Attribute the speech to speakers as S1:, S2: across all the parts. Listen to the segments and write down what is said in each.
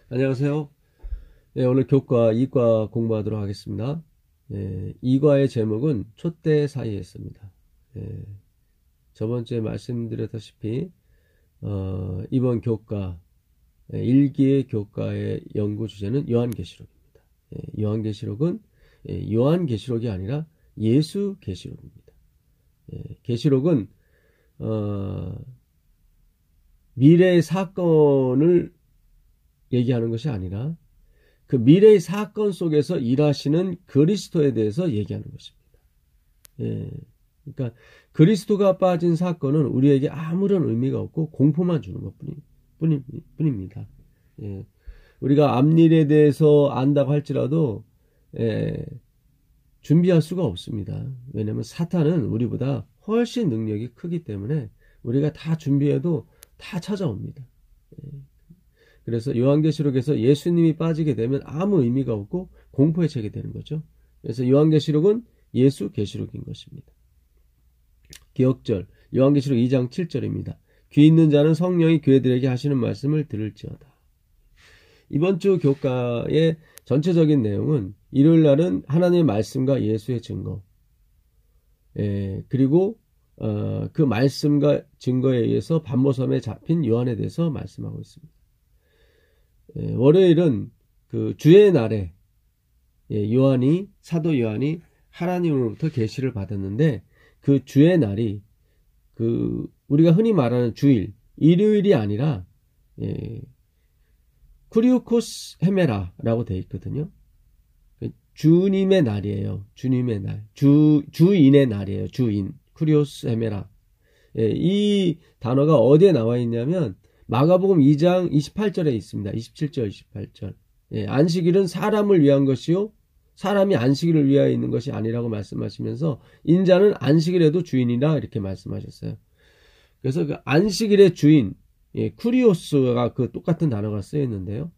S1: 안녕하세요. 오늘 교과 2과 공부하도록 하겠습니다. 2과의 제목은 촛대 사이에 있습니다. 저번 주에 말씀드렸다시피 이번 교과 1기의 교과의 연구 주제는 요한계시록입니다. 요한계시록은 요한계시록이 아니라 예수계시록입니다. 계시록은 미래의 사건을 얘기하는 것이 아니라 그 미래의 사건 속에서 일하시는 그리스도에 대해서 얘기하는 것입니다. 그러니까 그리스도가 빠진 사건은 우리에게 아무런 의미가 없고 공포만 주는 것뿐입니다. 우리가 앞일에 대해서 안다고 할지라도 준비할 수가 없습니다. 왜냐하면 사탄은 우리보다 훨씬 능력이 크기 때문에 우리가 다 준비해도 다 찾아옵니다. 그래서 요한계시록에서 예수님이 빠지게 되면 아무 의미가 없고 공포에 처하게 되는 거죠. 그래서 요한계시록은 예수계시록인 것입니다. 기억절 요한계시록 2장 7절입니다. 귀 있는 자는 성령이 교회들에게 하시는 말씀을 들을지어다. 이번 주 교과의 전체적인 내용은 일요일 날은 하나님의 말씀과 예수의 증거, 그리고 그 말씀과 증거에 의해서 반모섬에 잡힌 요한에 대해서 말씀하고 있습니다. 월요일은 그 주의 날에 사도 요한이 하나님으로부터 계시를 받았는데 그 주의 날이 그 우리가 흔히 말하는 주일, 일요일이 아니라 쿠리오코스 헤메라라고 되어 있거든요. 주님의 날이에요. 주님의 날, 주인의 날이에요. 주인, 쿠리오스 헤메라. 이 단어가 어디에 나와 있냐면 마가복음 2장 28절에 있습니다. 27절, 28절. 안식일은 사람을 위한 것이요 사람이 안식일을 위하여 있는 것이 아니라고 말씀하시면서 인자는 안식일에도 주인이라 이렇게 말씀하셨어요. 그래서 그 안식일의 주인, 쿠리오스가 그 똑같은 단어가 쓰여 있는데요.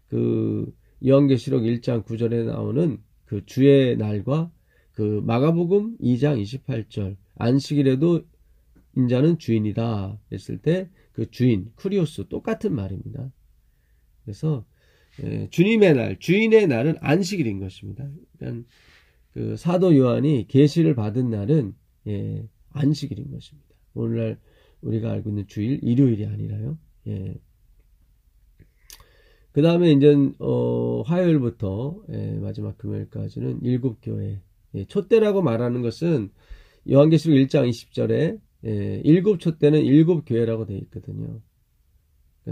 S1: 그 요한계시록 1장 9절에 나오는 그 주의 날과 그 마가복음 2장 28절 안식일에도 인자는 주인이다 했을 때 그 주인, 쿠리오스 똑같은 말입니다. 그래서 주님의 날, 주인의 날은 안식일인 것입니다. 그러니까 그 사도 요한이 계시를 받은 날은 안식일인 것입니다. 오늘날 우리가 알고 있는 주일, 일요일이 아니라요. 그 다음에 이제 화요일부터 마지막 금요일까지는 일곱 교회. 촛대라고 말하는 것은 요한계시록 1장 20절에 일곱 촛대는 일곱 교회라고 되어 있거든요.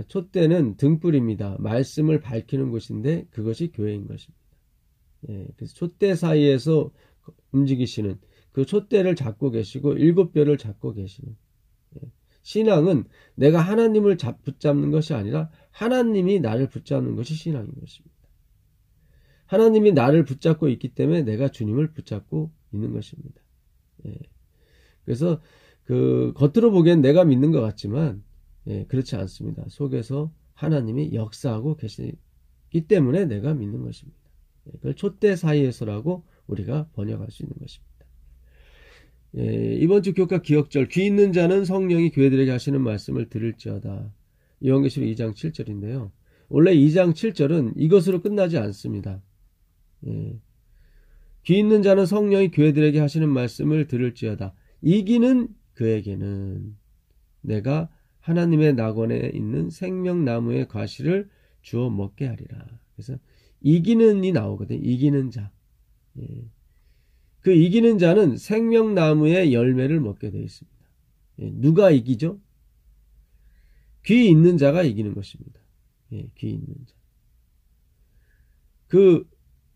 S1: 촛대는 등불입니다. 말씀을 밝히는 곳인데 그것이 교회인 것입니다. 그래서 촛대 사이에서 움직이시는 그 촛대를 잡고 계시고 일곱 별을 잡고 계시는 신앙은 내가 하나님을 붙잡는 것이 아니라 하나님이 나를 붙잡는 것이 신앙인 것입니다. 하나님이 나를 붙잡고 있기 때문에 내가 주님을 붙잡고 있는 것입니다. 그래서 그 겉으로 보기엔 내가 믿는 것 같지만 그렇지 않습니다. 속에서 하나님이 역사하고 계시기 때문에 내가 믿는 것입니다. 그걸 촛대 사이에서라고 우리가 번역할 수 있는 것입니다. 이번 주 교과 기억절 귀 있는 자는 성령이 교회들에게 하시는 말씀을 들을지어다. 요한계시록 2장 7절인데요. 원래 2장 7절은 이것으로 끝나지 않습니다. 귀 있는 자는 성령이 교회들에게 하시는 말씀을 들을지어다. 이기는 그에게는 내가 하나님의 낙원에 있는 생명나무의 과실을 주어 먹게 하리라. 그래서 이기는이 나오거든요. 이기는 자. 그 이기는 자는 생명나무의 열매를 먹게 되어 있습니다. 누가 이기죠? 귀 있는 자가 이기는 것입니다. 귀 있는 자. 그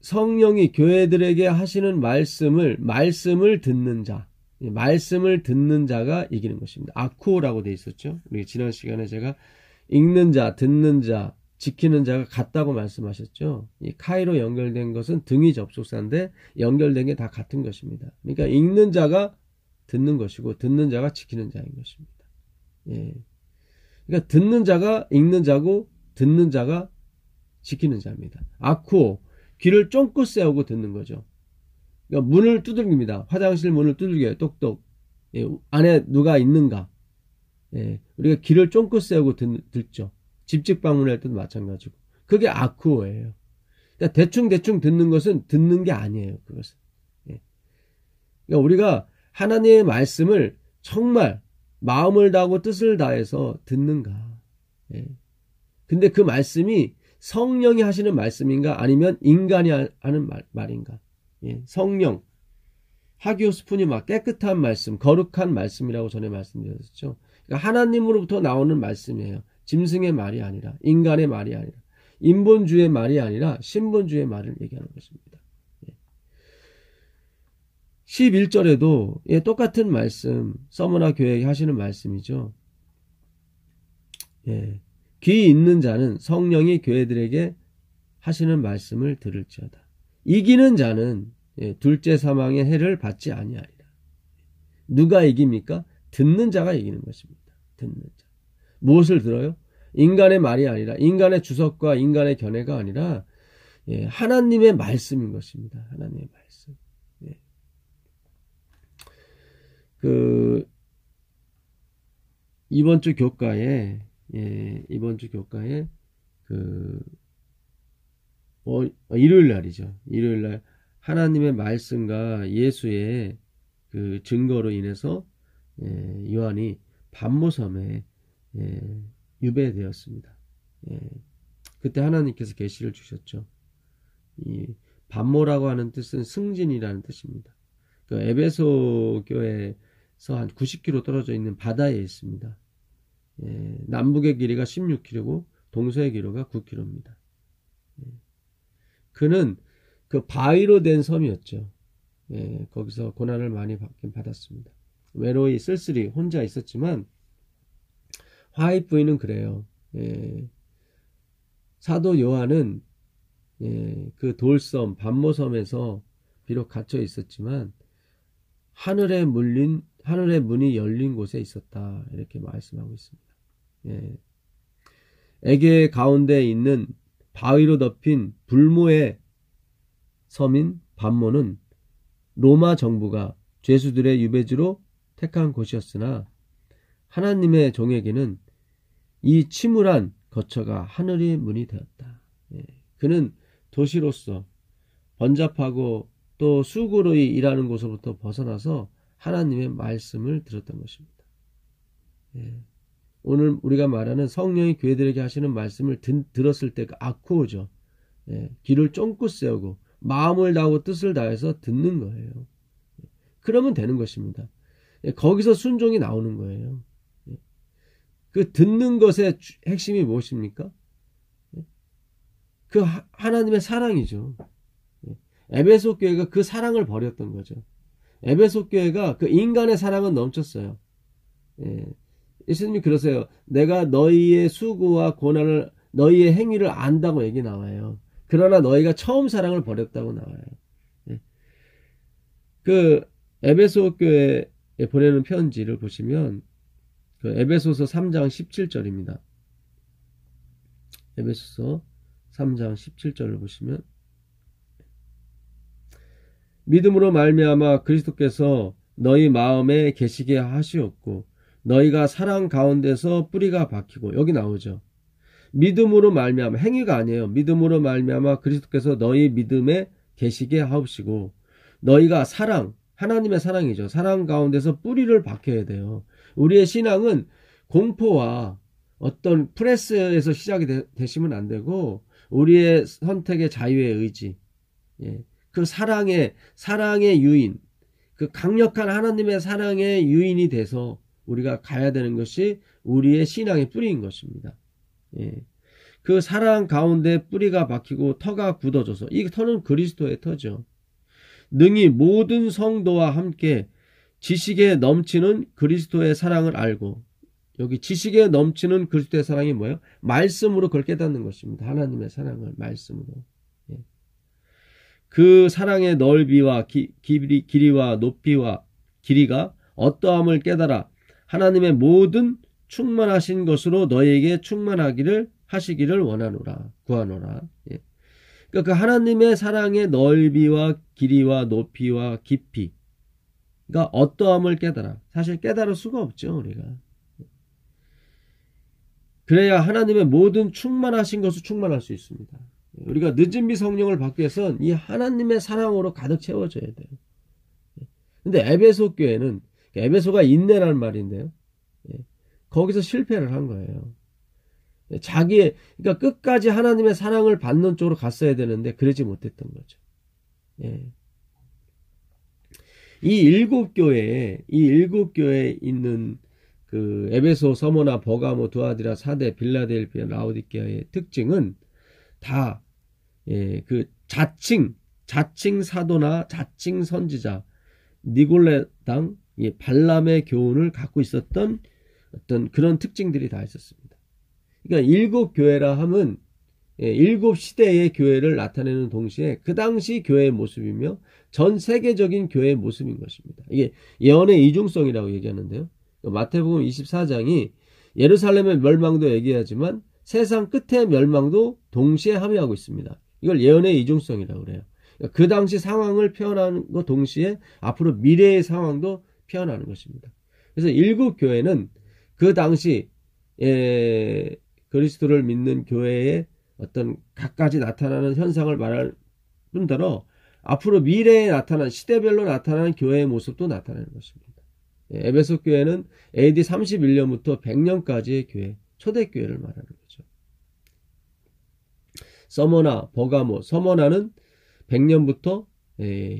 S1: 성령이 교회들에게 하시는 말씀을 듣는 자. 말씀을 듣는 자가 이기는 것입니다. 아쿠오라고 되어 있었죠. 우리 지난 시간에 제가 읽는 자, 듣는 자, 지키는 자가 같다고 말씀하셨죠. 이 카이로 연결된 것은 등위 접속사인데 연결된 게 다 같은 것입니다. 그러니까 읽는 자가 듣는 것이고 듣는 자가 지키는 자인 것입니다. 그러니까 듣는 자가 읽는 자고 듣는 자가 지키는 자입니다. 아쿠오, 귀를 쫑긋 세우고 듣는 거죠. 그러니까 문을 두들깁니다. 화장실 문을 두들겨요. 똑똑. 안에 누가 있는가. 우리가 귀를 쫑긋 세우고 듣죠. 집집 방문할 때도 마찬가지고. 그게 아쿠오예요. 그러니까 대충 듣는 것은 듣는 게 아니에요. 그것은. 예. 그러니까 우리가 하나님의 말씀을 정말 마음을 다하고 뜻을 다해서 듣는가. 예. 근데 그 말씀이 성령이 하시는 말씀인가 아니면 인간이 하는 말인가. 예. 성령. 하기오스푼이 막 깨끗한 말씀, 거룩한 말씀이라고 전에 말씀드렸죠. 그러니까 하나님으로부터 나오는 말씀이에요. 짐승의 말이 아니라, 인간의 말이 아니라, 인본주의 말이 아니라 신본주의 말을 얘기하는 것입니다. 11절에도 예, 똑같은 말씀, 서머나 교회에 하시는 말씀이죠. 예, 귀 있는 자는 성령이 교회들에게 하시는 말씀을 들을지어다. 이기는 자는 예, 둘째 사망의 해를 받지 아니하리라. 누가 이깁니까? 듣는 자가 이기는 것입니다. 듣는 자. 무엇을 들어요? 인간의 말이 아니라, 인간의 주석과 인간의 견해가 아니라 예, 하나님의 말씀인 것입니다. 하나님의 말씀. 예. 이번 주 교과에 일요일 날이죠. 일요일 날 하나님의 말씀과 예수의 그 증거로 인해서 요한이 반모섬에 유배되었습니다. 그때 하나님께서 계시를 주셨죠. 이 반모라고 하는 뜻은 승진이라는 뜻입니다. 그 에베소 교회에서 한 90km 떨어져 있는 바다에 있습니다. 남북의 길이가 16km고 동서의 길이가 9km입니다. 그는 그 바위로 된 섬이었죠. 거기서 고난을 많이 받긴 받았습니다. 외로이 쓸쓸히 혼자 있었지만 화입 부인은 그래요. 사도 요한은 그 돌섬 반모섬에서 비록 갇혀 있었지만 하늘의 문이 열린 곳에 있었다. 이렇게 말씀하고 있습니다. 에게 가운데 있는 바위로 덮인 불모의 섬인 반모는 로마 정부가 죄수들의 유배지로 택한 곳이었으나 하나님의 종에게는 이 침울한 거처가 하늘의 문이 되었다. 그는 도시로서 번잡하고 또 수고로이 일하는 곳으로부터 벗어나서 하나님의 말씀을 들었던 것입니다. 오늘 우리가 말하는 성령이 교회들에게 하시는 말씀을 들었을 때 그 아쿠오죠. 귀를 쫑긋 세우고 마음을 다하고 뜻을 다해서 듣는 거예요. 그러면 되는 것입니다. 거기서 순종이 나오는 거예요. 그 듣는 것의 핵심이 무엇입니까? 그 하나님의 사랑이죠. 에베소 교회가 그 사랑을 버렸던 거죠. 에베소 교회가 그 인간의 사랑은 넘쳤어요. 예수님이 그러세요. 내가 너희의 수고와 고난을 너희의 행위를 안다고 얘기 나와요. 그러나 너희가 처음 사랑을 버렸다고 나와요. 그 에베소 교회에 보내는 편지를 보시면 그 에베소서 3장 17절입니다. 에베소서 3장 17절을 보시면 믿음으로 말미암아 그리스도께서 너희 마음에 계시게 하시었고 너희가 사랑 가운데서 뿌리가 박히고 여기 나오죠. 믿음으로 말미암아 행위가 아니에요. 믿음으로 말미암아 그리스도께서 너희 믿음에 계시게 하옵시고 너희가 사랑 하나님의 사랑이죠. 사랑 가운데서 뿌리를 박혀야 돼요. 우리의 신앙은 공포와 어떤 프레스에서 시작이 되시면 안 되고 우리의 선택의 자유의 의지 그 사랑의 유인 그 강력한 하나님의 사랑의 유인이 돼서 우리가 가야 되는 것이 우리의 신앙의 뿌리인 것입니다. 그 사랑 가운데 뿌리가 박히고 터가 굳어져서 이 터는 그리스도의 터죠. 능히 모든 성도와 함께 지식에 넘치는 그리스도의 사랑을 알고 여기 지식에 넘치는 그리스도의 사랑이 뭐예요? 말씀으로 그걸 깨닫는 것입니다. 하나님의 사랑을 말씀으로. 그 사랑의 넓이와 길이와 높이와 길이가 어떠함을 깨달아 하나님의 모든 충만하신 것으로 너희에게 충만하기를 하시기를 원하노라 구하노라. 그러니까 그 하나님의 사랑의 넓이와 길이와 높이와 깊이가 어떠함을 깨달아. 사실 깨달을 수가 없죠 우리가. 그래야 하나님의 모든 충만하신 것을 충만할 수 있습니다. 우리가 늦은 비 성령을 받기 위해서는 이 하나님의 사랑으로 가득 채워져야 돼요. 근데 에베소 교회는, 에베소가 인내라는 말인데요. 거기서 실패를 한 거예요. 그러니까 끝까지 하나님의 사랑을 받는 쪽으로 갔어야 되는데 그러지 못했던 거죠. 이 일곱 교회에 있는 그 에베소, 서모나, 버가모, 두아디라, 사대, 빌라델피아, 라오디게아의 특징은 다 그 자칭 사도나 자칭 선지자, 니골레당, 발람의 교훈을 갖고 있었던 어떤 그런 특징들이 다 있었습니다. 그러니까 일곱 교회라 함은 일곱 시대의 교회를 나타내는 동시에 그 당시 교회의 모습이며 전 세계적인 교회의 모습인 것입니다. 이게 예언의 이중성이라고 얘기하는데요. 마태복음 24장이 예루살렘의 멸망도 얘기하지만 세상 끝의 멸망도 동시에 함의하고 있습니다. 이걸 예언의 이중성이라고 그래요. 그 당시 상황을 표현하는 것 동시에 앞으로 미래의 상황도 표현하는 것입니다. 그래서 일곱 교회는 그 당시 그리스도를 믿는 교회의 어떤 각가지 나타나는 현상을 말할 뿐더러 앞으로 미래에 나타난, 시대별로 나타나는 교회의 모습도 나타나는 것입니다. 에베소 교회는 AD 31년부터 100년까지의 교회, 초대교회를 말하는 거죠. 서머나, 버가모, 서머나는 100년부터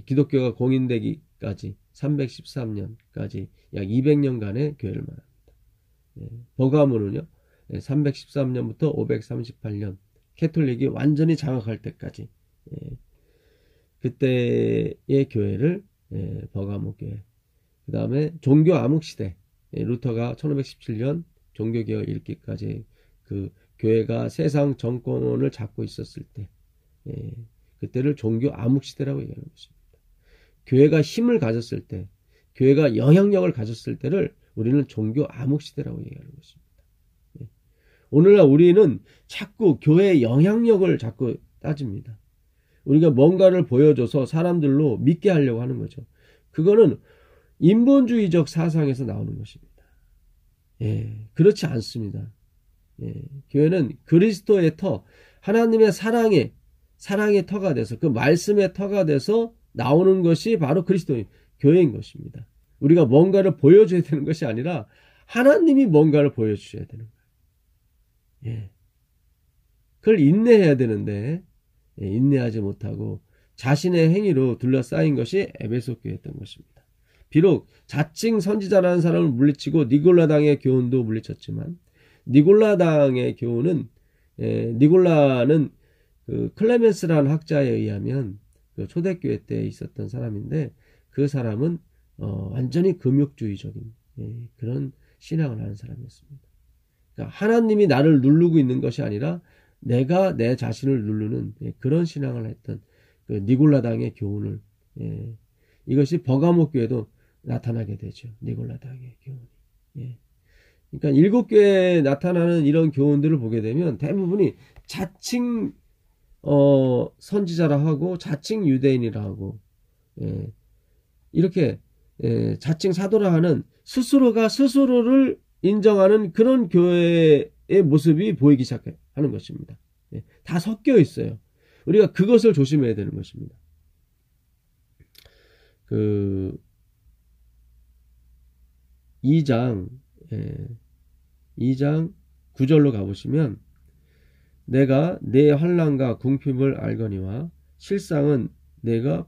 S1: 기독교가 공인되기까지 313년까지 약 200년간의 교회를 말합니다. 버가모는요, 313년부터 538년, 캐톨릭이 완전히 장악할 때까지, 그때의 교회를 버가모 교회. 그 다음에 종교 암흑시대, 루터가 1517년 종교개혁 읽기까지 그 교회가 세상 정권을 잡고 있었을 때, 그때를 종교 암흑시대라고 얘기하는 것입니다. 교회가 힘을 가졌을 때, 교회가 영향력을 가졌을 때를 우리는 종교 암흑시대라고 얘기하는 것입니다. 오늘날 우리는 자꾸 교회의 영향력을 자꾸 따집니다. 우리가 뭔가를 보여줘서 사람들로 믿게 하려고 하는 거죠. 그거는 인본주의적 사상에서 나오는 것입니다. 그렇지 않습니다. 교회는 그리스도의 터, 하나님의 사랑의 터가 돼서, 그 말씀의 터가 돼서 나오는 것이 바로 그리스도의 교회인 것입니다. 우리가 뭔가를 보여줘야 되는 것이 아니라 하나님이 뭔가를 보여주셔야 되는 거예요. 그걸 인내해야 되는데 인내하지 못하고 자신의 행위로 둘러싸인 것이 에베소 교회였던 것입니다. 비록 자칭 선지자라는 사람을 물리치고 니골라당의 교훈도 물리쳤지만, 니골라당의 교훈은, 니골라는 그 클레멘스라는 학자에 의하면 그 초대교회 때 있었던 사람인데, 그 사람은 완전히 금욕주의적인 그런 신앙을 하는 사람이었습니다. 그러니까 하나님이 나를 누르고 있는 것이 아니라 내가 내 자신을 누르는 그런 신앙을 했던 그 니골라당의 교훈을, 이것이 버가모 교회도 나타나게 되죠. 니골라당의 교훈이. 그러니까 일곱 교회에 나타나는 이런 교훈들을 보게 되면 대부분이 자칭 선지자라 하고 자칭 유대인이라 하고, 이렇게 자칭 사도라 하는 스스로가 스스로를 인정하는 그런 교회의 모습이 보이기 시작하는 것입니다. 다 섞여 있어요. 우리가 그것을 조심해야 되는 것입니다. 그 2장 9절로 가보시면, 내가 내 환난과 궁핍을 알거니와 실상은 내가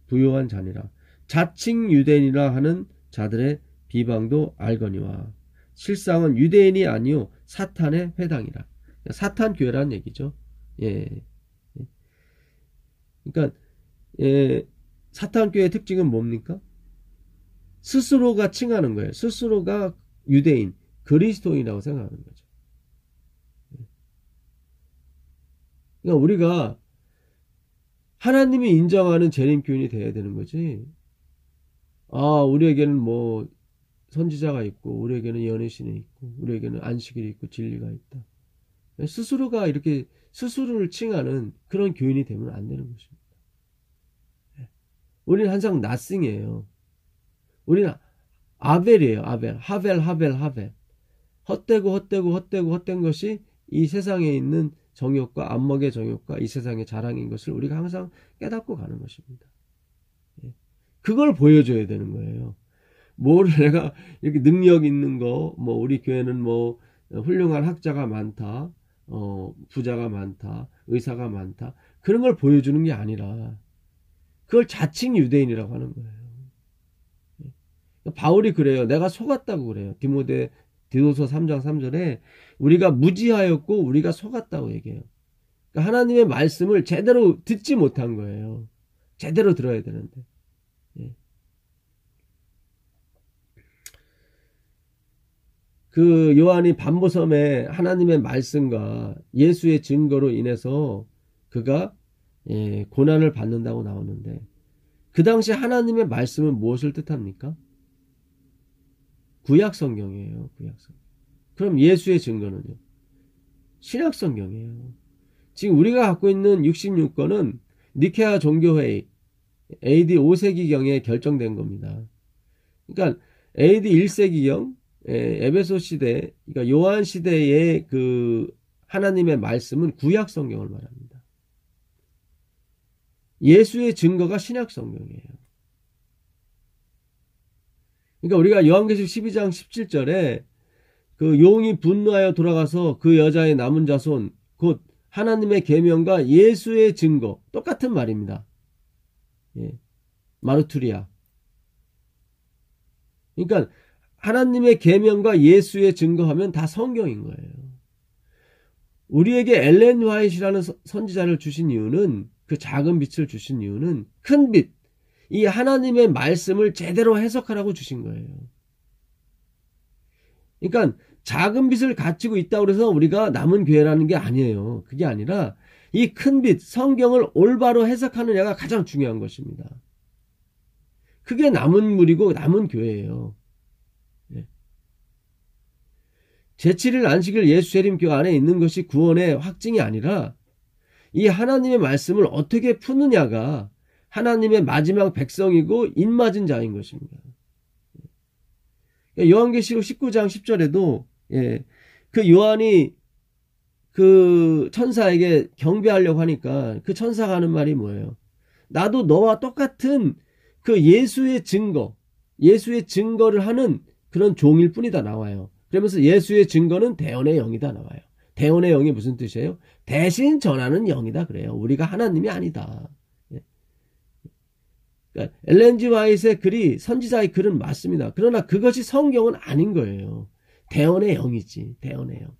S1: 부요한 자니라. 자칭 유대인이라 하는 자들의 비방도 알거니와 실상은 유대인이 아니요 사탄의 회당이라. 사탄 교회라는 얘기죠. 그러니까 사탄 교회의 특징은 뭡니까? 스스로가 칭하는 거예요. 스스로가 유대인, 그리스도인이라고 생각하는 거죠. 그러니까 우리가 하나님이 인정하는 재림교인이 돼야 되는 거지. 우리에게는 뭐 선지자가 있고, 우리에게는 연회신이 있고, 우리에게는 안식일이 있고, 진리가 있다. 스스로가 이렇게 스스로를 칭하는 그런 교인이 되면 안 되는 것입니다. 우리는 항상 nothing이에요. 우리는 아벨이에요. 아벨. 하벨. 헛된 것이 이 세상에 있는 정욕과 안목의 정욕과 이 세상의 자랑인 것을 우리가 항상 깨닫고 가는 것입니다. 그걸 보여줘야 되는 거예요. 뭐를 내가 이렇게 능력 있는 거, 뭐 우리 교회는 뭐 훌륭한 학자가 많다, 부자가 많다, 의사가 많다, 그런 걸 보여주는 게 아니라 그걸 자칭 유대인이라고 하는 거예요. 바울이 그래요. 내가 속았다고 그래요. 디도서 3장 3절에 우리가 무지하였고 우리가 속았다고 얘기해요. 그러니까 하나님의 말씀을 제대로 듣지 못한 거예요. 제대로 들어야 되는데. 그 요한이 반보섬에 하나님의 말씀과 예수의 증거로 인해서 그가 고난을 받는다고 나오는데, 그 당시 하나님의 말씀은 무엇을 뜻합니까? 구약 성경이에요. 구약 성경. 그럼 예수의 증거는요? 신약 성경이에요. 지금 우리가 갖고 있는 66권은 니케아 종교회의 AD 5세기경에 결정된 겁니다. 그러니까 AD 1세기경 에베소 시대, 그러니까 요한 시대의 그 하나님의 말씀은 구약 성경을 말합니다. 예수의 증거가 신약 성경이에요. 그러니까 우리가 요한계시록 12장 17절에 그 용이 분노하여 돌아가서 그 여자의 남은 자손 곧 하나님의 계명과 예수의 증거, 똑같은 말입니다. 마르투리아. 그러니까 하나님의 계명과 예수의 증거하면 다 성경인 거예요. 우리에게 엘렌 화이트라는 선지자를 주신 이유는, 그 작은 빛을 주신 이유는 큰 빛, 이 하나님의 말씀을 제대로 해석하라고 주신 거예요. 그러니까 작은 빛을 가지고 있다고 해서 우리가 남은 교회라는 게 아니에요. 그게 아니라 이 큰 빛, 성경을 올바로 해석하느냐가 가장 중요한 것입니다. 그게 남은 무리고 남은 교회예요. 제7일 안식일 예수 재림교 안에 있는 것이 구원의 확증이 아니라 이 하나님의 말씀을 어떻게 푸느냐가 하나님의 마지막 백성이고 입맞은 자인 것입니다. 요한계시록 19장 10절에도 그 요한이 그 천사에게 경배하려고 하니까 그 천사가 하는 말이 뭐예요? 나도 너와 똑같은 그 예수의 증거를 하는 그런 종일 뿐이다 나와요. 그러면서 예수의 증거는 대언의 영이다 나와요. 대언의 영이 무슨 뜻이에요? 대신 전하는 영이다 그래요. 우리가 하나님이 아니다. 그러니까 엘렌 지 화이트의 글이, 선지자의 글은 맞습니다. 그러나 그것이 성경은 아닌 거예요. 대언의 영이지. 대언의 영.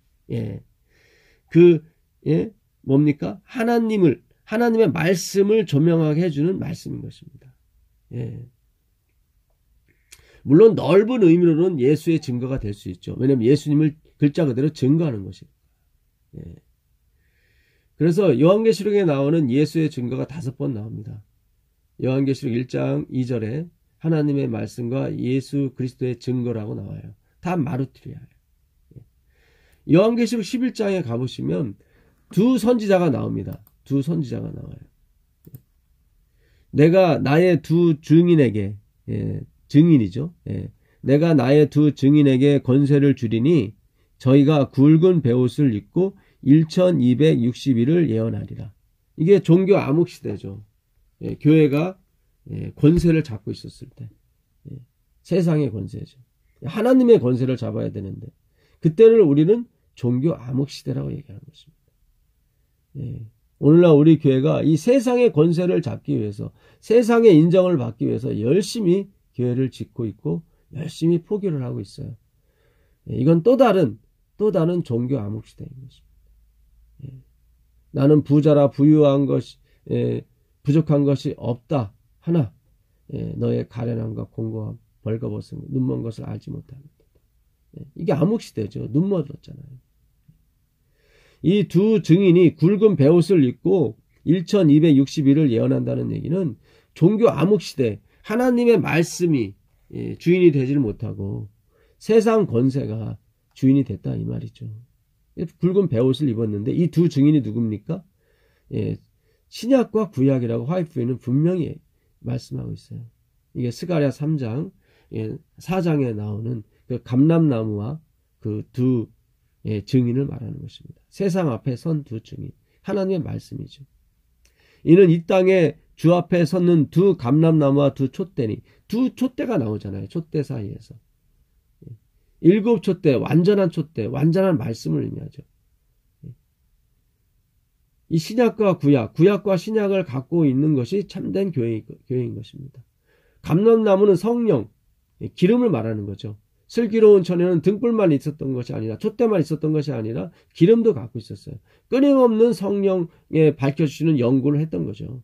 S1: 뭡니까? 하나님의 말씀을 조명하게 해주는 말씀인 것입니다. 물론 넓은 의미로는 예수의 증거가 될 수 있죠. 왜냐하면 예수님을 글자 그대로 증거하는 것입니다. 그래서 요한계시록에 나오는 예수의 증거가 5번 나옵니다. 요한계시록 1장 2절에 하나님의 말씀과 예수 그리스도의 증거라고 나와요. 다 마르투리아예요. 요한계시록 11장에 가보시면 두 선지자가 나옵니다. 두 선지자가 나와요. 내가 나의 두 증인에게, 증인이죠. 내가 나의 두 증인에게 권세를 주리니 저희가 굵은 베옷을 입고 1260일을 예언하리라. 이게 종교 암흑 시대죠. 교회가 권세를 잡고 있었을 때, 세상의 권세죠. 하나님의 권세를 잡아야 되는데 그때를 우리는 종교 암흑 시대라고 얘기하는 것입니다. 오늘날 우리 교회가 이 세상의 권세를 잡기 위해서, 세상의 인정을 받기 위해서 열심히 교회를 짓고 있고 열심히 포기를 하고 있어요. 이건 또 다른 종교 암흑 시대인 것입니다. 나는 부자라 부유한 것이 부족한 것이 없다 하나 너의 가련함과 공고함 벌거벗은 눈먼 것을 알지 못합니다. 이게 암흑 시대죠. 눈 멀었잖아요. 이 두 증인이 굵은 베옷을 입고 1260일을 예언한다는 얘기는 종교 암흑 시대, 하나님의 말씀이 주인이 되질 못하고 세상 권세가 주인이 됐다 이 말이죠. 굵은 베옷을 입었는데 이 두 증인이 누굽니까? 신약과 구약이라고 화이트는 분명히 말씀하고 있어요. 이게 스가랴 3장 4장에 나오는 그 감람나무와 그 두 증인을 말하는 것입니다. 세상 앞에 선 두 증인, 하나님의 말씀이죠. 이는 이 땅에 주 앞에 섰는 두 감람나무와 두 촛대니, 두 촛대가 나오잖아요. 촛대 사이에서. 일곱 촛대, 완전한 촛대, 완전한 말씀을 의미하죠. 이 신약과 구약과 신약을 갖고 있는 것이 참된 교회인 것입니다. 감람나무는 성령, 기름을 말하는 거죠. 슬기로운 처녀는 등불만 있었던 것이 아니라, 촛대만 있었던 것이 아니라 기름도 갖고 있었어요. 끊임없는 성령에 밝혀주시는 연구를 했던 거죠.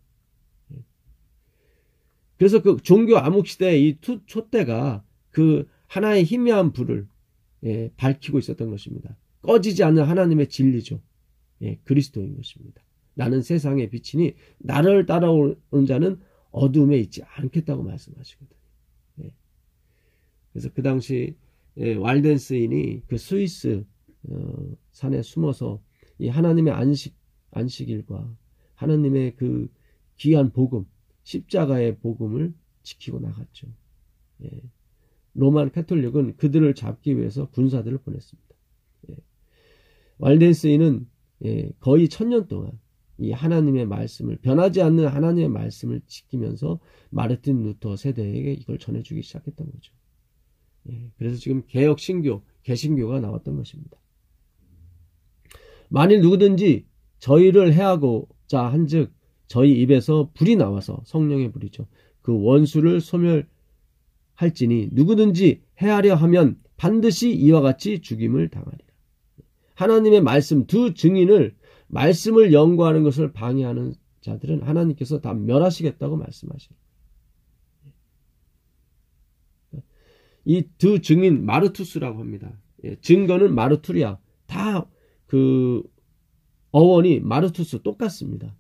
S1: 그래서 그 종교 암흑시대에 이 촛대가 그 하나의 희미한 불을 밝히고 있었던 것입니다. 꺼지지 않는 하나님의 진리죠. 그리스도인 것입니다. 나는 세상의 빛이니 나를 따라오는 자는 어둠에 있지 않겠다고 말씀하시거든요. 그래서 그 당시 왈덴스인이 그 스위스 산에 숨어서 이 하나님의 안식일과 하나님의 그 귀한 복음, 십자가의 복음을 지키고 나갔죠. 로만 카톨릭은 그들을 잡기 위해서 군사들을 보냈습니다. 왈덴스인은 거의 1000년 동안 이 하나님의 말씀을, 변하지 않는 하나님의 말씀을 지키면서 마르틴 루터 세대에게 이걸 전해주기 시작했던 거죠. 그래서 지금 개혁 신교, 개신교가 나왔던 것입니다. 만일 누구든지 저희를 해하고자 한즉 저희 입에서 불이 나와서, 성령의 불이죠, 그 원수를 소멸할지니 누구든지 해하려 하면 반드시 이와 같이 죽임을 당하리라. 하나님의 말씀, 두 증인을, 말씀을 연구하는 것을 방해하는 자들은 하나님께서 다 멸하시겠다고 말씀하시는 거예요. 이 두 증인, 마르투스라고 합니다. 증거는 마르투리아. 다 그 어원이 마르투스 똑같습니다.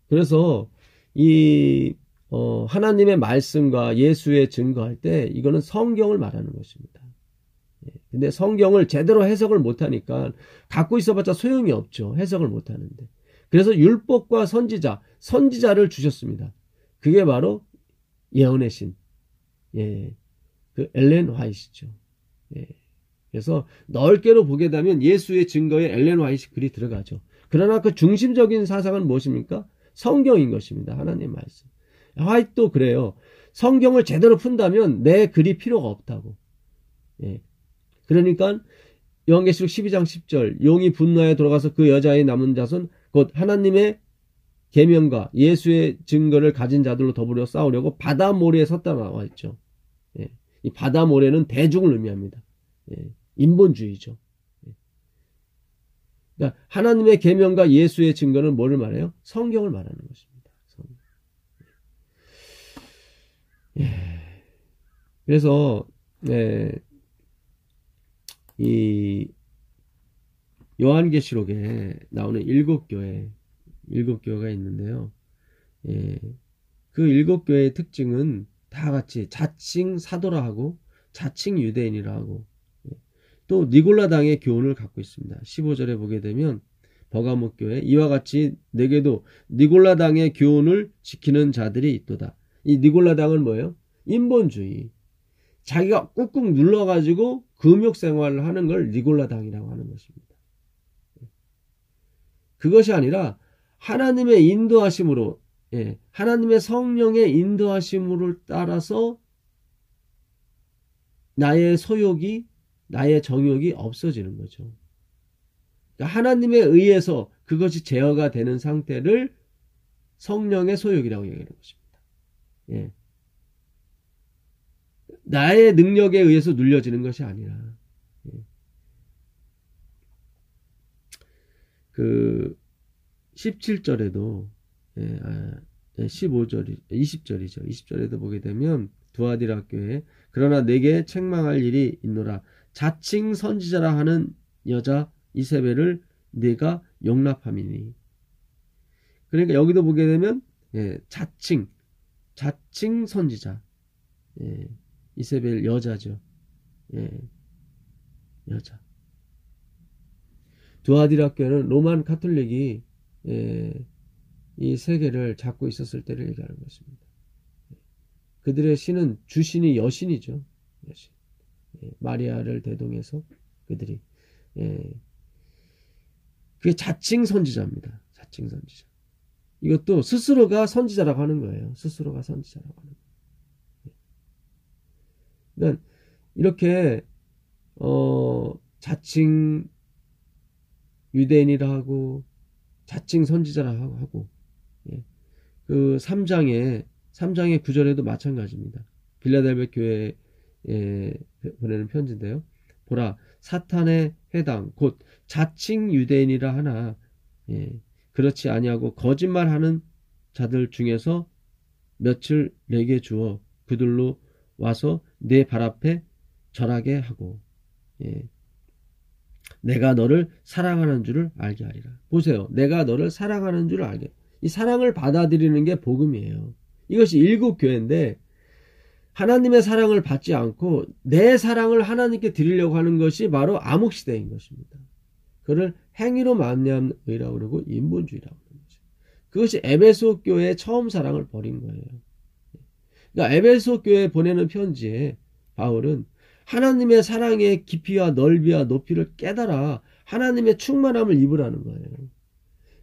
S1: 그래서 이 하나님의 말씀과 예수의 증거할 때 이거는 성경을 말하는 것입니다. 근데 성경을 제대로 해석을 못하니까 갖고 있어봤자 소용이 없죠. 해석을 못하는데. 그래서 율법과 선지자를 주셨습니다. 그게 바로 예언의 신, 그 엘렌 화이트죠. 그래서 넓게로 보게 되면 예수의 증거에 엘렌 화이트 글이 들어가죠. 그러나 그 중심적인 사상은 무엇입니까? 성경인 것입니다. 하나님의 말씀. 화이트도 그래요. 성경을 제대로 푼다면 내 글이 필요가 없다고. 그러니까 요한계시록 12장 10절, 용이 분노에 돌아가서 그 여자의 남은 자손 곧 하나님의 계명과 예수의 증거를 가진 자들로 더불어 싸우려고 바다 모래에 섰다 나와 있죠. 이 바다 모래는 대중을 의미합니다. 인본주의죠. 그러니까 하나님의 계명과 예수의 증거는 뭐를 말해요? 성경을 말하는 것입니다. 성경. 그래서 이 요한계시록에 나오는 일곱 교회가 있는데요. 그 일곱 교회의 특징은 다 같이 자칭 사도라 하고 자칭 유대인이라 하고 또 니골라당의 교훈을 갖고 있습니다. 15절에 보게 되면 버가목 교회, 이와 같이 내게도 니골라당의 교훈을 지키는 자들이 있도다. 이 니골라당은 뭐예요? 인본주의. 자기가 꾹꾹 눌러가지고 금욕 생활을 하는 걸 니골라당이라고 하는 것입니다. 그것이 아니라 하나님의 인도하심으로, 하나님의 성령의 인도하심을 따라서 나의 소욕이, 나의 정욕이 없어지는 거죠. 그러니까 하나님에 의해서 그것이 제어가 되는 상태를 성령의 소욕이라고 얘기하는 것입니다. 나의 능력에 의해서 눌려지는 것이 아니라 그 17절에도 20절이죠. 20절에도 보게 되면 두아디라 교회, 그러나 내게 책망할 일이 있노라. 자칭 선지자라 하는 여자 이세벨을 네가 용납함이니. 그러니까 여기도 보게 되면 자칭 선지자, 이세벨 여자죠. 여자. 두아디라 교회는 로만 카톨릭이 이 세계를 잡고 있었을 때를 얘기하는 것입니다. 그들의 신은 주신이 여신이죠. 여신. 마리아를 대동해서 그들이 그게 자칭 선지자입니다. 자칭 선지자. 이것도 스스로가 선지자라고 하는 거예요. 스스로가 선지자라고 하는 거예요. 그러니까 이렇게 자칭 유대인이라 하고 자칭 선지자라 하고 그 3장의 9절에도 마찬가지입니다. 빌라델베 교회에 보내는 편지인데요. 보라, 사탄의 해당 곧 자칭 유대인이라 하나 그렇지 아니하고 거짓말하는 자들 중에서 며칠 내게 주어 그들로 와서 내 발 앞에 절하게 하고 내가 너를 사랑하는 줄을 알게 하리라. 보세요. 내가 너를 사랑하는 줄을 알게. 이 사랑을 받아들이는 게 복음이에요. 이것이 일곱 교회인데 하나님의 사랑을 받지 않고 내 사랑을 하나님께 드리려고 하는 것이 바로 암흑시대인 것입니다. 그를 행위로 말미암는 의라고 그러고 인본주의라고 하는 거죠. 그것이 에베소 교회의 처음 사랑을 버린 거예요. 그러니까 에베소 교회에 보내는 편지에 바울은 하나님의 사랑의 깊이와 넓이와 높이를 깨달아 하나님의 충만함을 입으라는 거예요.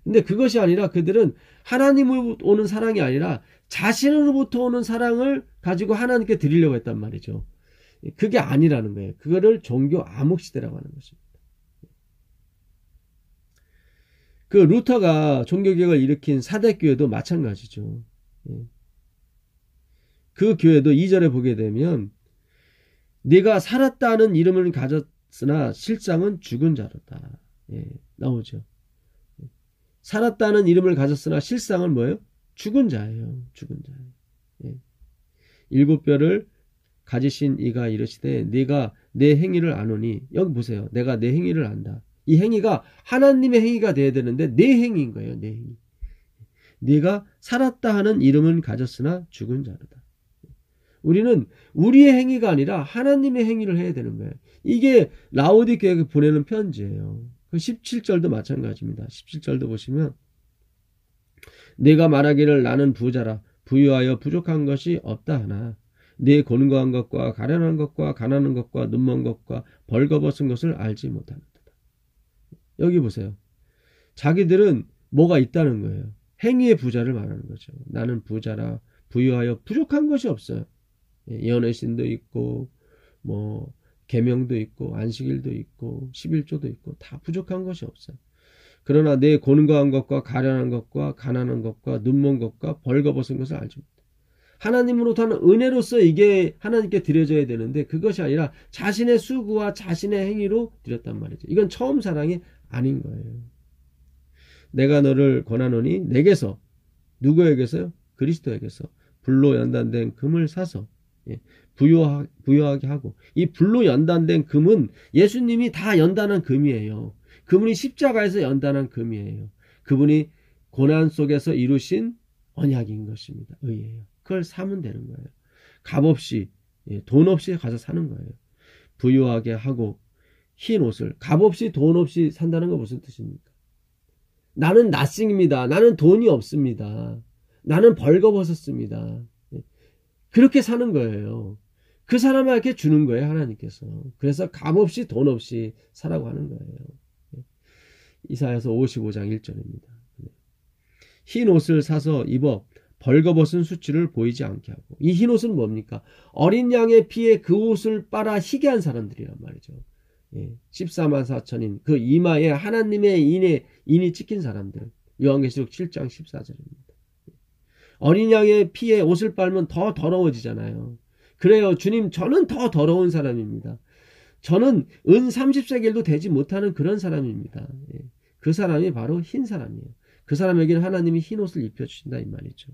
S1: 근데 그것이 아니라 그들은 하나님으로부터 오는 사랑이 아니라 자신으로부터 오는 사랑을 가지고 하나님께 드리려고 했단 말이죠. 그게 아니라는 거예요. 그거를 종교 암흑시대라고 하는 것입니다. 그 루터가 종교개혁을 일으킨 사대교회도 마찬가지죠. 그 교회도 2절에 보게 되면 네가 살았다는 이름을 가졌으나 실상은 죽은 자로다. 나오죠. 살았다는 이름을 가졌으나 실상은 뭐예요? 죽은 자예요. 죽은 자예요. 일곱 뼈를 가지신 이가 이르시되 네가 내 행위를 아노니 여기 보세요. 내가 내 행위를 안다. 이 행위가 하나님의 행위가 돼야 되는데 내 행위인 거예요. 내 행위. 네가 살았다 하는 이름은 가졌으나 죽은 자로다. 우리는 우리의 행위가 아니라 하나님의 행위를 해야 되는 거예요. 이게 라오디게에 보내는 편지예요. 17절도 마찬가지입니다. 17절도 보시면 내가 말하기를 나는 부자라 부유하여 부족한 것이 없다 하나 내 곤고한 것과 가련한 것과 가난한 것과 눈먼 것과 벌거벗은 것을 알지 못하는도다. 여기 보세요. 자기들은 뭐가 있다는 거예요. 행위의 부자를 말하는 거죠. 나는 부자라 부유하여 부족한 것이 없어요. 예언의신도 있고 뭐 계명도 있고 안식일도 있고 11조도 있고 다 부족한 것이 없어요. 그러나 내 곤고한 것과 가련한 것과 가난한 것과 눈먼 것과 벌거벗은 것을 알지 못해. 하나님으로부터 하는 은혜로서 이게 하나님께 드려져야 되는데 그것이 아니라 자신의 수고와 자신의 행위로 드렸단 말이죠. 이건 처음 사랑이 아닌 거예요. 내가 너를 권하노니 내게서 누구에게서요? 그리스도에게서 불로 연단된 금을 사서 부유하게 하고 이 불로 연단된 금은 예수님이 다 연단한 금이에요. 그분이 십자가에서 연단한 금이에요. 그분이 고난 속에서 이루신 언약인 것입니다. 의예요. 그걸 사면 되는 거예요. 값없이 돈 없이 가서 사는 거예요. 부유하게 하고 흰 옷을 값없이 돈 없이 산다는 건 무슨 뜻입니까? 나는 나싱입니다. 나는 돈이 없습니다. 나는 벌거벗었습니다. 그렇게 사는 거예요. 그 사람에게 주는 거예요. 하나님께서. 그래서 값없이 돈 없이 사라고 하는 거예요. 이사야서 55장 1절입니다. 흰 옷을 사서 입어 벌거벗은 수치를 보이지 않게 하고 이 흰 옷은 뭡니까? 어린 양의 피에 그 옷을 빨아 희게 한 사람들이란 말이죠. 14만 4천인 그 이마에 하나님의 인이 찍힌 사람들. 요한계시록 7장 14절입니다. 어린 양의 피에 옷을 빨면 더 더러워지잖아요. 그래요. 주님, 저는 더 더러운 사람입니다. 저는 은 30세겔도 되지 못하는 그런 사람입니다. 그 사람이 바로 흰 사람이에요. 그 사람에게는 하나님이 흰 옷을 입혀주신다 이 말이죠.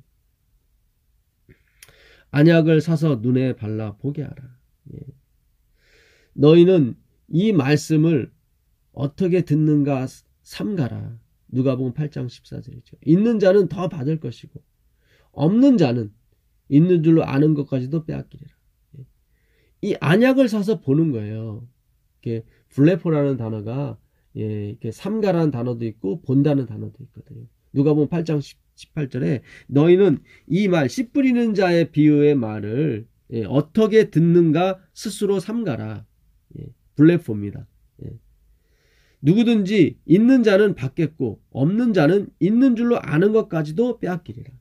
S1: 안약을 사서 눈에 발라 보게 하라. 너희는 이 말씀을 어떻게 듣는가 삼가라. 누가복음 8장 14절이죠. 있는 자는 더 받을 것이고 없는 자는 있는 줄로 아는 것까지도 빼앗기리라. 이 안약을 사서 보는 거예요. 이렇게 블레포라는 단어가 이렇게 삼가라는 단어도 있고 본다는 단어도 있거든요. 누가복음 8장 18절에 너희는 이 말 씨 뿌리는 자의 비유의 말을 예, 어떻게 듣는가 스스로 삼가라. 예, 블레포입니다. 예. 누구든지 있는 자는 받겠고 없는 자는 있는 줄로 아는 것까지도 빼앗기리라.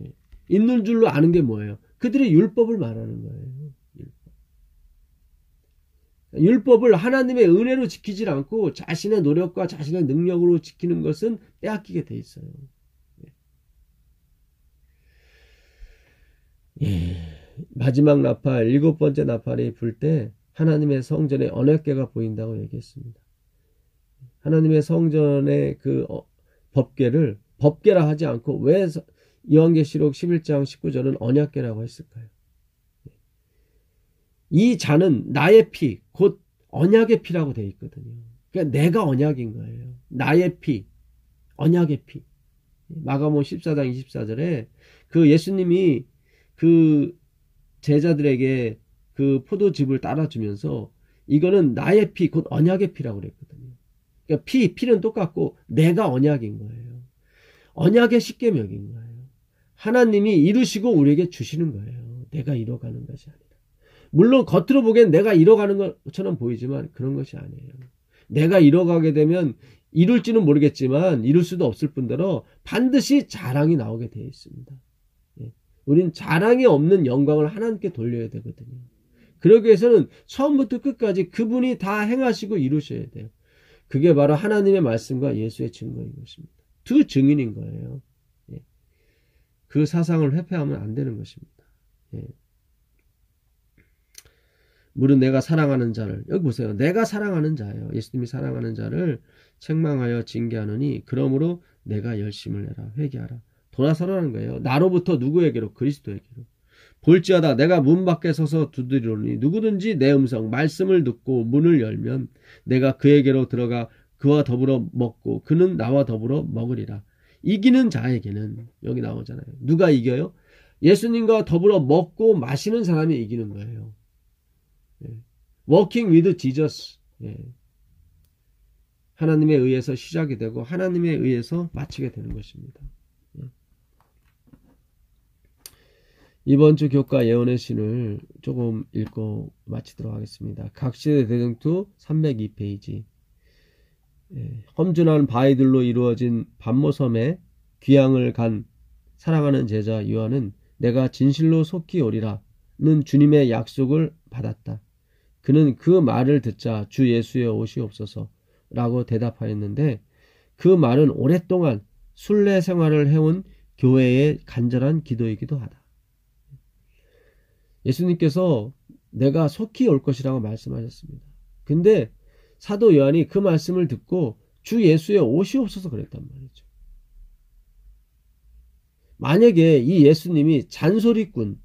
S1: 예. 있는 줄로 아는 게 뭐예요? 그들의 율법을 말하는 거예요. 율법을 하나님의 은혜로 지키지 않고 자신의 노력과 자신의 능력으로 지키는 것은 빼앗기게 돼 있어요. 예. 마지막 나팔, 7번째 나팔이 불 때 하나님의 성전에 언약궤가 보인다고 얘기했습니다. 하나님의 성전의 그 법궤를 법궤라 하지 않고 왜 요한계시록 11장 19절은 언약궤라고 했을까요? 이 잔은 나의 피, 곧 언약의 피라고 되어 있거든요. 그러니까 내가 언약인 거예요. 나의 피, 언약의 피. 마가복음 14장 24절에 그 예수님이 그 제자들에게 그 포도즙을 따라주면서 이거는 나의 피, 곧 언약의 피라고 그랬거든요. 그러니까 피는 똑같고 내가 언약인 거예요. 언약의 십계명인 거예요. 하나님이 이루시고 우리에게 주시는 거예요. 내가 이뤄가는 것이 아니라. 물론 겉으로 보기엔 내가 이뤄가는 것처럼 보이지만 그런 것이 아니에요. 내가 이뤄가게 되면 이룰지는 모르겠지만 이룰 수도 없을 뿐더러 반드시 자랑이 나오게 되어 있습니다. 우린 자랑이 없는 영광을 하나님께 돌려야 되거든요. 그러기 위해서는 처음부터 끝까지 그분이 다 행하시고 이루셔야 돼요. 그게 바로 하나님의 말씀과 예수의 증거인 것입니다. 두 증인인 거예요. 그 사상을 회피하면 안 되는 것입니다. 물은 내가 사랑하는 자를, 여기 보세요. 내가 사랑하는 자예요. 예수님이 사랑하는 자를 책망하여 징계하느니 그러므로 내가 열심을 내라. 회개하라. 돌아서라는 거예요. 나로부터 누구에게로? 그리스도에게로. 볼지어다 내가 문 밖에 서서 두드리노니 누구든지 내 음성 말씀을 듣고 문을 열면 내가 그에게로 들어가 그와 더불어 먹고 그는 나와 더불어 먹으리라. 이기는 자에게는, 여기 나오잖아요. 누가 이겨요? 예수님과 더불어 먹고 마시는 사람이 이기는 거예요. Walking with Jesus. 하나님에 의해서 시작이 되고 하나님에 의해서 마치게 되는 것입니다. 이번 주 교과 예언의 신을 조금 읽고 마치도록 하겠습니다. 각시대 대정투 302페이지. 험준한 바위들로 이루어진 반모섬에 귀향을 간 사랑하는 제자 요한은 내가 진실로 속히 오리라는 주님의 약속을 받았다. 그는 그 말을 듣자 주 예수의 오시옵소서 라고 대답하였는데 그 말은 오랫동안 순례 생활을 해온 교회의 간절한 기도이기도 하다. 예수님께서 내가 속히 올 것이라고 말씀하셨습니다. 근데 사도 요한이 그 말씀을 듣고 주 예수의 오시옵소서 그랬단 말이죠. 만약에 이 예수님이 잔소리꾼,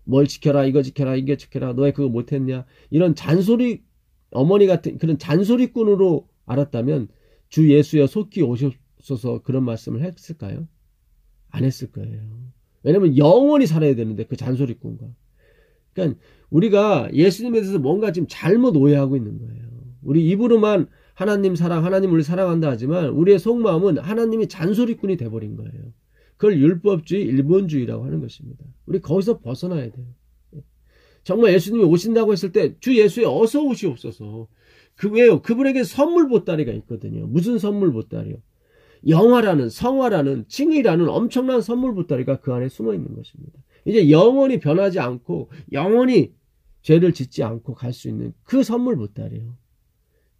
S1: 뭘 지켜라, 이거 지켜라, 이거 지켜라, 너왜 그거 못했냐, 이런 잔소리, 어머니 같은 그런 잔소리꾼으로 알았다면 주 예수여 속히 오시옵소서 그런 말씀을 했을까요? 안 했을 거예요. 왜냐면 영원히 살아야 되는데 그 잔소리꾼과. 그러니까 우리가 예수님에 대해서 뭔가 지금 잘못 오해하고 있는 거예요. 우리 입으로만 하나님 사랑, 하나님 우리 사랑한다 하지만 우리의 속마음은 하나님이 잔소리꾼이 돼버린 거예요. 그걸 율법주의, 일본주의라고 하는 것입니다. 우리 거기서 벗어나야 돼요. 정말 예수님이 오신다고 했을 때 주 예수에 어서 오시옵소서. 왜요? 그분에게 선물 보따리가 있거든요. 무슨 선물 보따리요? 영화라는, 성화라는, 칭의라는 엄청난 선물 보따리가 그 안에 숨어 있는 것입니다. 이제 영원히 변하지 않고 영원히 죄를 짓지 않고 갈 수 있는 그 선물 보따리요.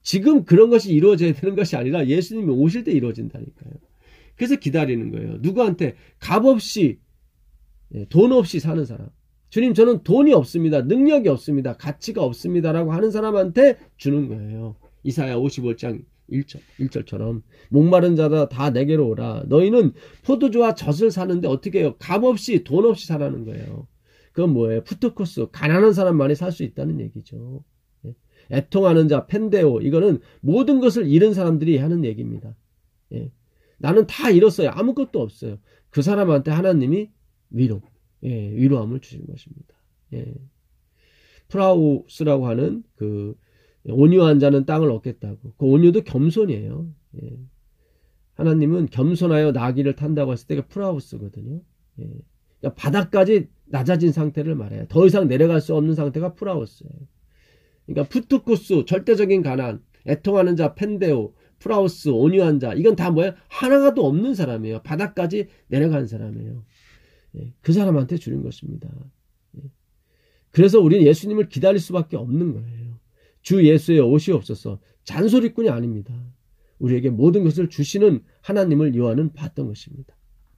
S1: 지금 그런 것이 이루어져야 되는 것이 아니라 예수님이 오실 때 이루어진다니까요. 그래서 기다리는 거예요. 누구한테? 값없이, 돈 없이 사는 사람. 주님 저는 돈이 없습니다. 능력이 없습니다. 가치가 없습니다라고 하는 사람한테 주는 거예요. 이사야 55장 1절처럼 목마른 자다 다 내게로 오라. 너희는 포도주와 젖을 사는데 어떻게 해요? 값없이 돈 없이 사라는 거예요. 그건 뭐예요? 푸트코스, 가난한 사람만이 살 수 있다는 얘기죠. 애통하는 자, 펜데오, 이거는 모든 것을 잃은 사람들이 하는 얘기입니다. 나는 다 잃었어요. 아무것도 없어요. 그 사람한테 하나님이 위로함을 주신 것입니다. 프라우스라고 하는 그 온유한 자는 땅을 얻겠다고. 그 온유도 겸손이에요. 하나님은 겸손하여 나귀를 탄다고 했을 때가 프라우스거든요. 그러니까 바닥까지 낮아진 상태를 말해요. 더 이상 내려갈 수 없는 상태가 프라우스예요. 그러니까 푸트쿠스, 절대적인 가난, 애통하는 자, 펜데오, 프라우스, 온유한 자, 이건 다 뭐예요? 하나가 도 없는 사람이에요. 바닥까지 내려간 사람이에요. 예, 그 사람한테 주는 것입니다. 예. 그래서 우리는 예수님을 기다릴 수밖에 없는 거예요. 주 예수의 오시옵소서. 잔소리꾼이 아닙니다. 우리에게 모든 것을 주시는 하나님을 요한은 봤던 것입니다.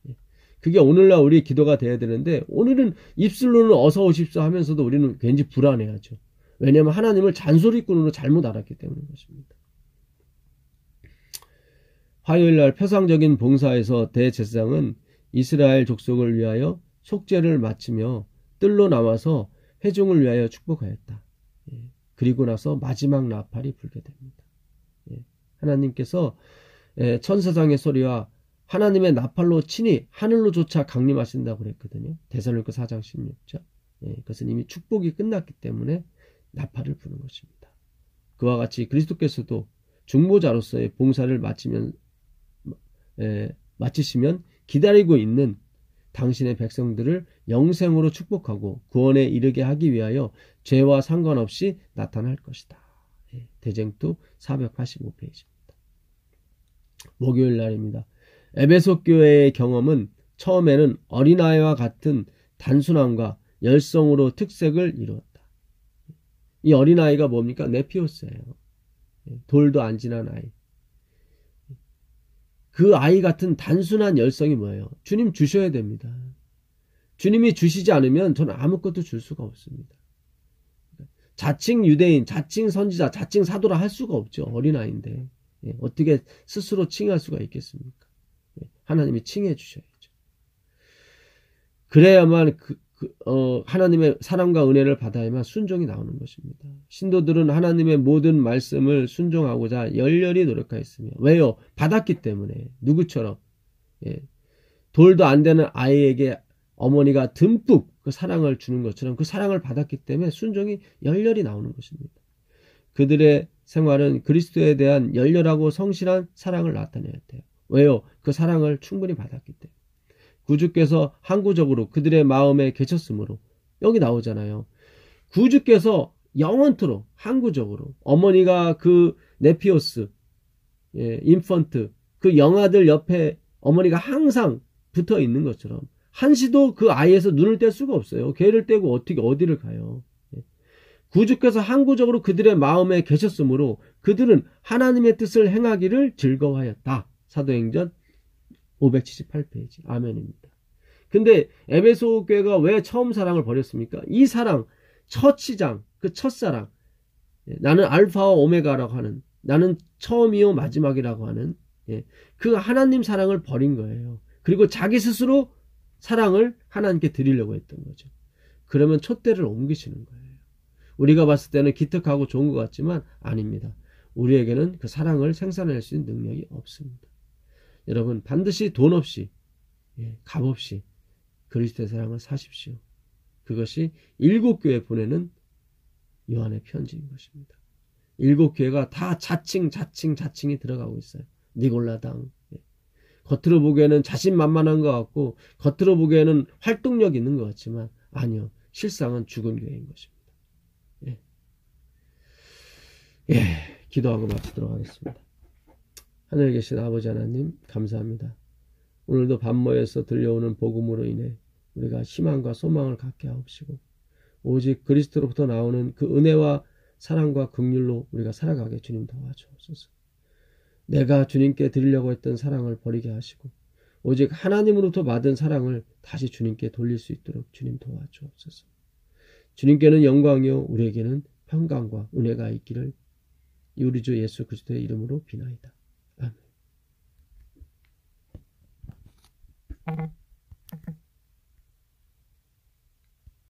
S1: 예. 그게 오늘날 우리 기도가 돼야 되는데, 오늘은 입술로는 어서 오십시오 하면서도 우리는 괜히 불안해하죠. 왜냐하면 하나님을 잔소리꾼으로 잘못 알았기 때문인 것입니다. 화요일날 표상적인 봉사에서 대제사장은 이스라엘 족속을 위하여 속죄를 마치며 뜰로 나와서 회중을 위하여 축복하였다. 예. 그리고 나서 마지막 나팔이 불게 됩니다. 예. 하나님께서 천사장의 소리와 하나님의 나팔로 친히 하늘로조차 강림하신다고 그랬거든요. 데살로니가 4장 16절. 예. 그것은 이미 축복이 끝났기 때문에 나팔을 부는 것입니다. 그와 같이 그리스도께서도 중보자로서의 봉사를 마치시면 기다리고 있는 당신의 백성들을 영생으로 축복하고 구원에 이르게 하기 위하여 죄와 상관없이 나타날 것이다. 대쟁투 485페이지입니다. 목요일 날입니다. 에베소 교회의 경험은 처음에는 어린아이와 같은 단순함과 열성으로 특색을 이루었다. 이 어린아이가 뭡니까? 네피오스예요. 돌도 안 지난 아이. 그 아이 같은 단순한 열성이 뭐예요? 주님 주셔야 됩니다. 주님이 주시지 않으면 저는 아무것도 줄 수가 없습니다. 자칭 유대인, 자칭 선지자, 자칭 사도라 할 수가 없죠. 어린아이인데. 어떻게 스스로 칭할 수가 있겠습니까? 하나님이 칭해 주셔야죠. 그래야만 하나님의 사랑과 은혜를 받아야만 순종이 나오는 것입니다. 신도들은 하나님의 모든 말씀을 순종하고자 열렬히 노력하였으며, 왜요? 받았기 때문에. 누구처럼? 돌도 안 되는 아이에게 어머니가 듬뿍 그 사랑을 주는 것처럼 그 사랑을 받았기 때문에 순종이 열렬히 나오는 것입니다. 그들의 생활은 그리스도에 대한 열렬하고 성실한 사랑을 나타내었대요. 왜요? 그 사랑을 충분히 받았기 때문에. 구주께서 항구적으로 그들의 마음에 계셨으므로. 여기 나오잖아요. 구주께서 영원토록 항구적으로 어머니가 그 네피오스, 인펀트, 그 영아들 옆에 어머니가 항상 붙어 있는 것처럼 한시도 그 아이에서 눈을 뗄 수가 없어요. 걔를 떼고 어떻게 어디를 가요. 구주께서 항구적으로 그들의 마음에 계셨으므로 그들은 하나님의 뜻을 행하기를 즐거워하였다. 사도행전 578페이지. 아멘입니다. 근데 에베소 교회가 왜 처음 사랑을 버렸습니까? 이 사랑, 첫 시장, 그 첫사랑, 나는 알파와 오메가라고 하는, 나는 처음이요 마지막이라고 하는 그 하나님 사랑을 버린 거예요. 그리고 자기 스스로 사랑을 하나님께 드리려고 했던 거죠. 그러면 촛대를 옮기시는 거예요. 우리가 봤을 때는 기특하고 좋은 것 같지만 아닙니다. 우리에게는 그 사랑을 생산할 수 있는 능력이 없습니다. 여러분, 반드시 돈 없이, 값 없이 그리스도의 사랑을 사십시오. 그것이 7교회 보내는 요한의 편지인 것입니다. 7교회가 다 자칭이 들어가고 있어요. 니골라당. 겉으로 보기에는 자신만만한 것 같고 겉으로 보기에는 활동력 있는 것 같지만 아니요. 실상은 죽은 교회인 것입니다. 기도하고 마치도록 하겠습니다. 하늘에 계신 아버지 하나님 감사합니다. 오늘도 밤모에서 들려오는 복음으로 인해 우리가 희망과 소망을 갖게 하옵시고 오직 그리스도로부터 나오는 그 은혜와 사랑과 긍휼로 우리가 살아가게 주님 도와주옵소서. 내가 주님께 드리려고 했던 사랑을 버리게 하시고 오직 하나님으로부터 받은 사랑을 다시 주님께 돌릴 수 있도록 주님 도와주옵소서. 주님께는 영광이요 우리에게는 평강과 은혜가 있기를 우리 주 예수 그리스도의 이름으로 비나이다. 아멘.